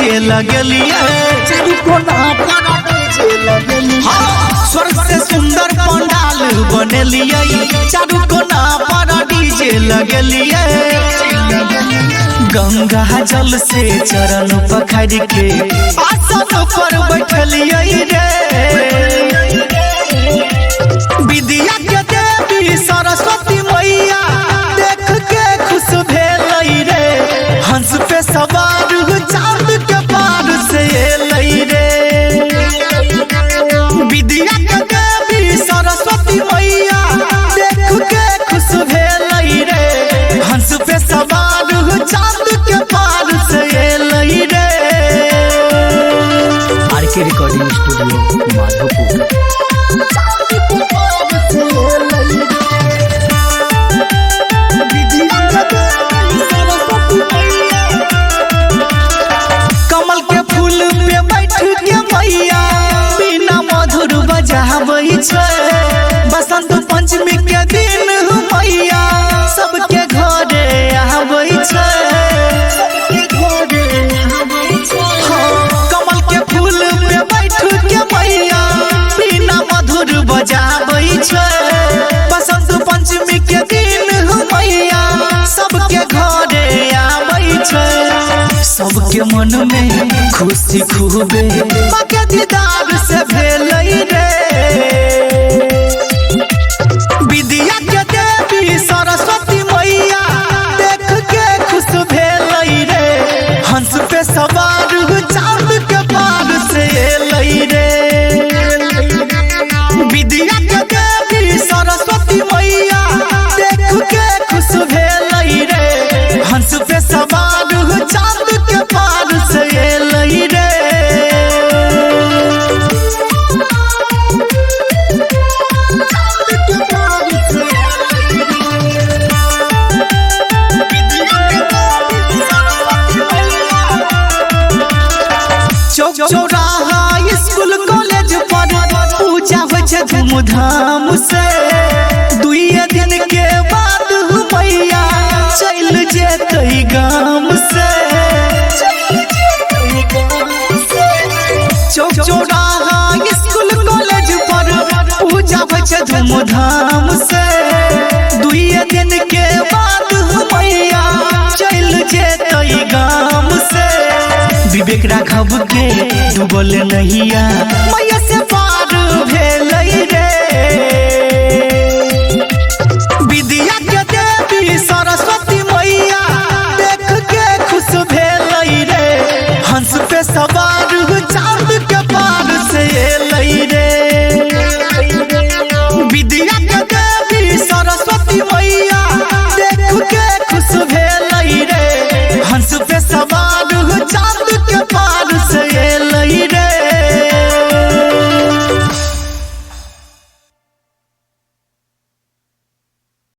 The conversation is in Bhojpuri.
डीजे लगलिए स्वर्ग से सुंदर पंडाल बनलिए चारू कोना पर डीजे लगलिए गंगा जल से चरण पखड़ के आसन पर बैठलिए रे विद्या के देवी सरस्वती मैया देख के खुश भेलई रे हंस पे सवार चांद के पार से एलई रे विद्या के देवी सरस्वती मैया देख के खुश भेलई रे हंस पे सवार चांद के पार से एलई रे। RK recording studio Madhopur. कमल के फूल पे बैठ के मैया बिना मधुर बजाबै छै बसंत पंचमी के दिन मैया सबके घरे आबै छै कमल के फूल पे बैठ के मैया बिना मधुर बजाबै छै बसंत पंचमी के दिन मैया सबके घरे आबै छै सबके मन में खुशी खूबे बाके दीदार से भेलई रे विद्या के देवी सरस्वती मैया देख के खुश भेलई रे हंस पे सवार चांद के पार से एलई रे विद्या के देवी सरस्वती मैया देख के खुश भेलई रे हंस पे सवार चांद के पार से एलई रे चौराहा स्कूल कॉलेज पर पूजा हो छै धूमधाम से दुइये दिन के बाद मैया चल जेतै गाम से चौराहा स्कूल कॉलेज पर पूजा हो छै धूमधाम से दुइये दिन के बाद मैया चल जेतै गाम से विवेक राघव के डूबल नहिया मैया से पार भेलई रे विद्या के देवी सरस्वती मैया देख के खुश भेलई रे हंस पे सवार चांद के पार से एलई रे विद्या के देवी सरस्वती मैया देख के खुश भेलई रे हंस पे सवार